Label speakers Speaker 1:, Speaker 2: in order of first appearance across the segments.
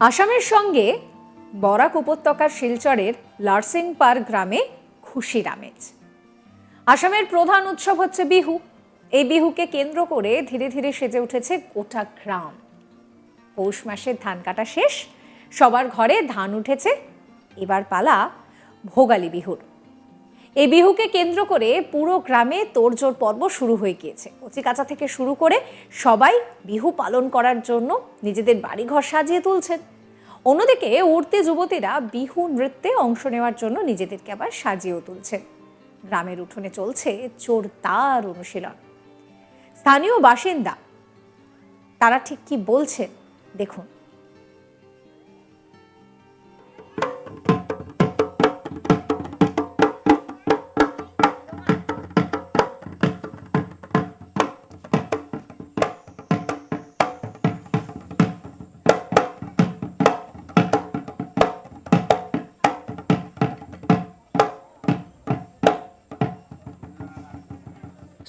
Speaker 1: আসামের সঙ্গে বরাক উপত্যকার শিলচরের লার্সিংপার গ্রামে খুশির আমেজ। আসামের প্রধান উৎসব হচ্ছে বিহু। এই বিহুকে কেন্দ্র করে ধীরে ধীরে সেজে উঠেছে গোটা গ্রাম। পৌষ মাসের ধান কাটা শেষ, সবার ঘরে ধান উঠেছে, এবার পালা ভোগালী বিহুর। এই বিহুকে কেন্দ্র করে পুরো গ্রামে তোড়জোড় পর্ব শুরু হয়ে গিয়েছে। কচিকাঁচা থেকে শুরু করে সবাই বিহু পালন করার জন্য নিজেদের বাড়িঘর সাজিয়ে তুলছেন। অন্যদিকে উঠতি যুবতীরা বিহু নৃত্যে অংশ নেওয়ার জন্য নিজেদেরকে আবার সাজিয়েও তুলছেন। গ্রামের উঠোনে চলছে জোরদার অনুশীলন। স্থানীয় বাসিন্দা তারা ঠিক কি বলছেন দেখুন।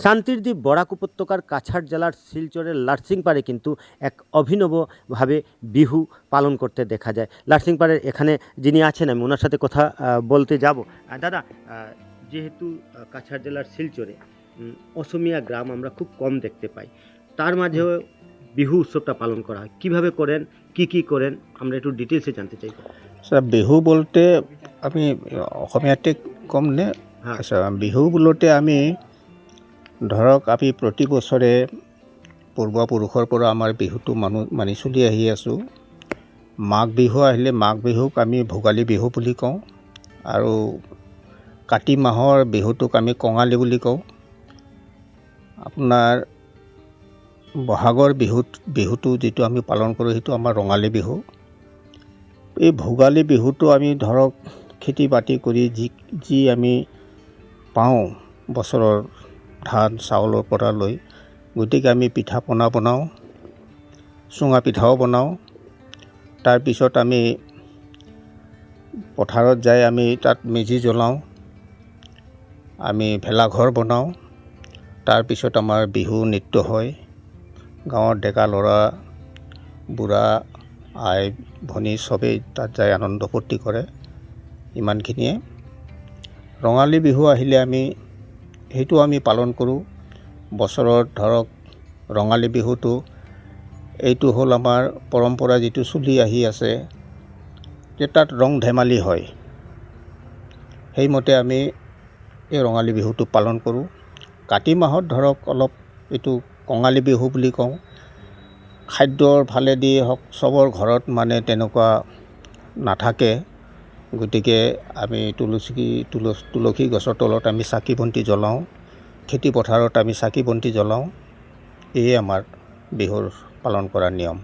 Speaker 2: শান্তির দ্বীপ বরাক উপত্যকার কাছাড় জেলার শিলচরের লার্সিংপাড়ে কিন্তু এক অভিনবভাবে বিহু পালন করতে দেখা যায়। লার্সিংপাড়ের এখানে যিনি আছেন, আমি ওনার সাথে কথা বলতে যাব। দাদা, যেহেতু কাছাড় জেলার শিলচরে অসমিয়া গ্রাম আমরা খুব কম দেখতে পাই, তার মাঝেও বিহু উৎসবটা পালন করা হয়, কীভাবে করেন, কি করেন, আমরা একটু ডিটেলসে জানতে চাই।
Speaker 3: স্যার, বিহু বলতে আমি অসমীয়াতে কম নে? আচ্ছা, বিহু বলতে আমি ধৰক আমি প্ৰতি বছৰে পূৰ্বপুৰুষৰ পৰা আমাৰ বিহুটো মানি চলি আহি আছোঁ। মাঘ বিহু আহিলে মাঘ বিহুক আমি ভোগালী বিহু বুলি কওঁ, আৰু কাতি মাহৰ বিহুটোক আমি কঙালী বুলি কওঁ। আপোনাৰ বহাগৰ বিহুটো যিটো আমি পালন কৰোঁ সেইটো আমাৰ ৰঙালী বিহু। এই ভোগালী বিহুটো আমি ধৰক খেতি বাতি কৰি যি আমি পাওঁ বছৰৰ ধান চাউলৰ পৰা লৈ, গতিকে আমি পিঠা পনা বনাওঁ, চুঙা পিঠাও বনাওঁ। তাৰপিছত আমি পথাৰত যাই আমি তাত মেজি জ্বলাওঁ, আমি ভেলাঘৰ বনাওঁ। তাৰপিছত আমাৰ বিহু নৃত্য হয়। গাঁৱৰ ডেকা ল'ৰা বুঢ়া আই ভনী চবেই তাত যাই আনন্দ ফূৰ্তি কৰে। ইমানখিনিয়ে। ৰঙালী বিহু আহিলে সেইটো আমি পালন কৰোঁ বছৰত। ধৰক ৰঙালী বিহুটো এইটো হ'ল আমাৰ পৰম্পৰা যিটো চলি আহি আছে, যে তাত ৰং ধেমালি হয়। সেইমতে আমি এই ৰঙালী বিহুটো পালন কৰোঁ। কাতি মাহত ধৰক অলপ এইটো কঙালী বিহু বুলি কওঁ। খাদ্যৰ ফালেদি হওক, চবৰ ঘৰত মানে তেনেকুৱা নাথাকে, গতিকে আমি তুলসী গছৰ তলত আমি চাকি বন্তি জ্বলাওঁ, খেতি পথাৰত আমি চাকি বন্তি জ্বলাওঁ। এয়ে আমাৰ বিহুৰ পালন কৰাৰ নিয়ম।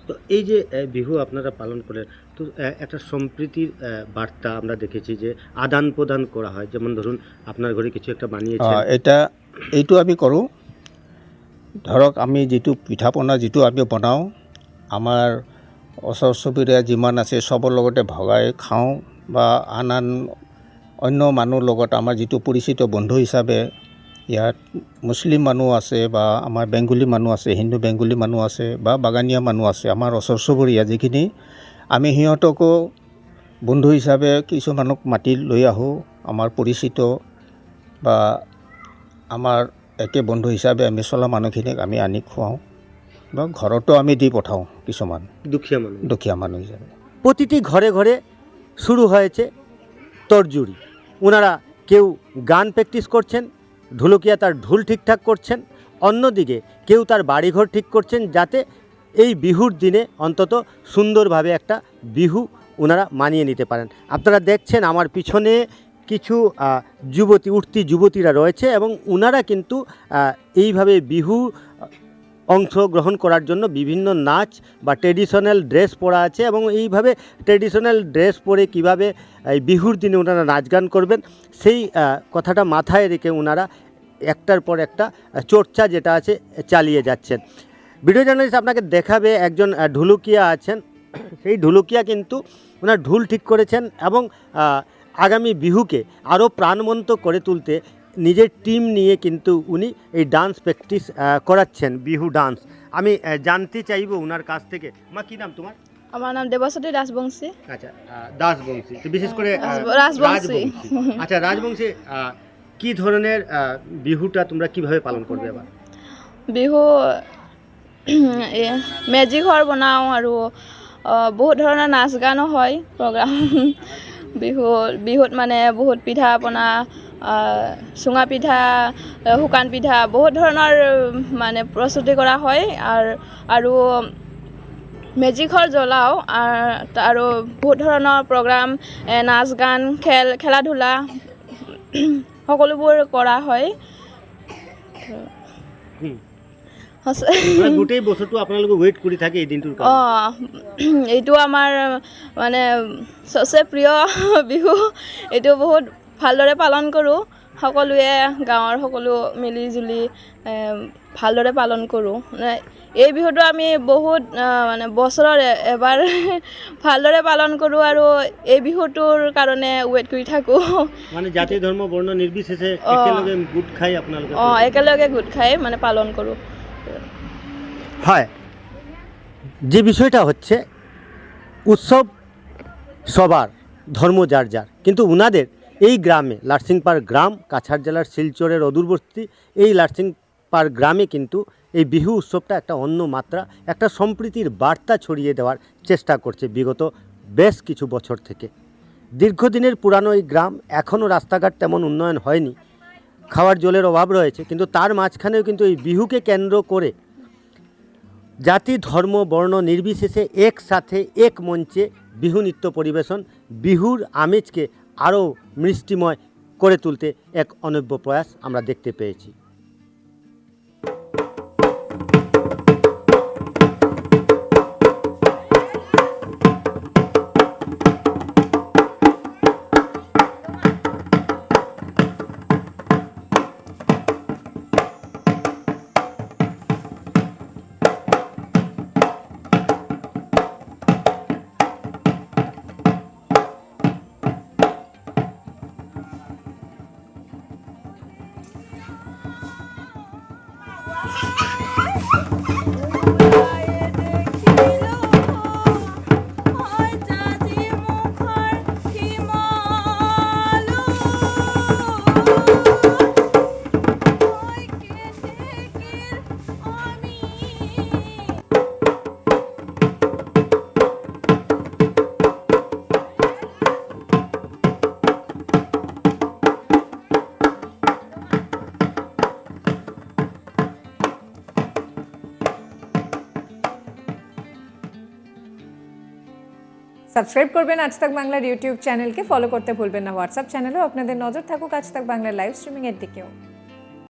Speaker 2: তো এই যে বিহু আপনারা পালন করেন, তো একটা সম্প্রীতির বার্তা আমরা দেখেছি যে আদান প্রদান করা হয়। যেমন ধরুন আপনার ঘরে কিছু একটা বানিয়েছেন,
Speaker 3: এইটো আমি কৰোঁ। ধৰক আমি যিটো পিঠা পনা যিটো আমি বনাওঁ, আমাৰ ওচৰ চুবুৰীয়া যিমান আছে চবৰ লগতে ভগাই খাওঁ, বা আন অন্য মানুহৰ লগত আমাৰ যিটো পৰিচিত বন্ধু হিচাপে ইয়াত মুছলিম মানুহ আছে, বা আমাৰ বেংগলী মানুহ আছে, হিন্দু বেংগলী মানুহ আছে, বা বাগানীয়া মানুহ আছে, আমাৰ ওচৰ চুবুৰীয়া যিখিনি, আমি সিহঁতকো বন্ধু হিচাপে কিছুমানক মাতি লৈ আহোঁ। আমাৰ পৰিচিত বা আমাৰ একে বন্ধু হিচাপে আমি চলা মানুহখিনিক আমি আনি খুৱাওঁ, বা ঘৰতো আমি দি পঠাওঁ কিছুমান দুখীয়া মানুহ হিচাপে।
Speaker 2: প্রতিটি ঘরে ঘরে শুরু হয়েছে তরজুরি। ওনারা কেউ গান প্র্যাকটিস করছেন, ঢুলুকিয়া তার ঢুল ঠিকঠাক করছেন, অন্যদিকে কেউ তার বাড়িঘর ঠিক করছেন, যাতে এই বিহুর দিনে অন্তত সুন্দরভাবে একটা বিহু ওনারা মানিয়ে নিতে পারেন। আপনারা দেখছেন আমার পিছনে কিছু উঠতি যুবতীরা রয়েছে, এবং ওনারা কিন্তু এইভাবে বিহু অংশগ্রহণ করার জন্য বিভিন্ন নাচ বা ট্রেডিশনাল ড্রেস পরা আছে, এবং এইভাবে ট্রেডিশনাল ড্রেস পরে কিভাবে এই বিহুর দিনে ওনারা নাচ গান করবেন সেই কথাটা মাথায় রেখে ওনারা একটার পর একটা চর্চা যেটা আছে চালিয়ে যাচ্ছেন। ভিডিও জার্নালিস্ট আপনাকে দেখাবে একজন ঢুলুকিয়া আছেন, সেই ঢুলুকিয়া কিন্তু ওনার ঢুল ঠিক করেছেন, এবং আগামী বিহুকে আরও প্রাণবন্ত করে তুলতে নিজের টিম নিয়ে কিন্তু উনি এই ডান্স প্র্যাকটিস করাচ্ছেন, বিহু ডান্স। আমি জানতে চাইব ওনার কাছ থেকে। মা, কী নাম তোমার?
Speaker 4: আমার নাম দেবসতী দাসবংশী।
Speaker 2: আচ্ছা, দাসবংশী, তো বিশেষ করে
Speaker 4: রাজবংশী।
Speaker 2: আচ্ছা, রাজবংশী, কি ধরনের বিহুটা তোমরা কিভাবে পালন করবে এবার?
Speaker 4: বিহু মেজি ঘৰ বনাওঁ আৰু বহুত ধৰণৰ নাচ গানো হয় প্ৰগ্ৰাম। বিহুত মানে বহুত পিঠা পনা, চুঙা পিঠা, শুকান পিঠা বহুত ধৰণৰ মানে প্ৰস্তুতি কৰা হয় আৰু মেজি ঘৰ জ্বলাওঁ আৰু বহুত ধৰণৰ প্ৰগ্ৰাম, নাচ গান, খেলা ধূলা সকলোবোৰ কৰা হয়।
Speaker 2: মানে গোটেই বছৰটো আপোনালোকে ৱেইট কৰি থাকে এই দিনটোৰ কাৰণে?
Speaker 4: এইটো আমাৰ মানে চবচে প্ৰিয় বিহু। এইটো বহুত ভালদৰে পালন কৰোঁ, সকলোৱে গাঁৱৰ সকলো মিলি জুলি ভালদৰে পালন কৰোঁ। এই বিহুটো আমি বহুত মানে বছৰত এবাৰ ভালদৰে পালন কৰোঁ আৰু এই বিহুটোৰ কাৰণে ৱেইট কৰি থাকোঁ।
Speaker 2: মানে জাতি ধৰ্ম বৰ্ণ নিৰ্বিশেষে একেলগে গোট খাই আপোনালোকে?
Speaker 4: একেলগে গোট খাই মানে পালন কৰোঁ।
Speaker 2: হয়, যে বিষয়টা হচ্ছে উৎসব সবার, ধর্ম যার যার, কিন্তু উনাদের এই গ্রামে লার্সিংপার গ্রাম কাছাড় জেলার শিলচরের অদূরবর্তী এই লার্সিংপার গ্রামে কিন্তু এই বিহু উৎসবটা একটা অন্য মাত্রা, একটা সম্প্রীতির বার্তা ছড়িয়ে দেওয়ার চেষ্টা করছে বিগত বেশ কিছু বছর থেকে। দীর্ঘদিনের পুরানো এই গ্রাম, এখনও রাস্তাঘাট তেমন উন্নয়ন হয়নি, খাওয়ার জলের অভাব রয়েছে, কিন্তু তার মাঝখানেও কিন্তু এই বিহুকে কেন্দ্র করে জাতি ধর্ম বর্ণ নির্বিশেষে একসাথে এক মঞ্চে বিহু নৃত্য পরিবেশন বিহুর আমেজকে আরও মিষ্টিময় করে তুলতে এক অনবদ্য প্রয়াস আমরা দেখতে পেয়েছি।
Speaker 1: সাবস্ক্রাইব করবেন আজ তাক বাংলার ইউটিউব চ্যানেলকে, ফলো করতে ভুলবেন না হোয়াটসঅ্যাপ চ্যানেলেও। আপনাদের নজর থাকুক আজ তাক বাংলার লাইভ স্ট্রিমিংয়ের দিকেও।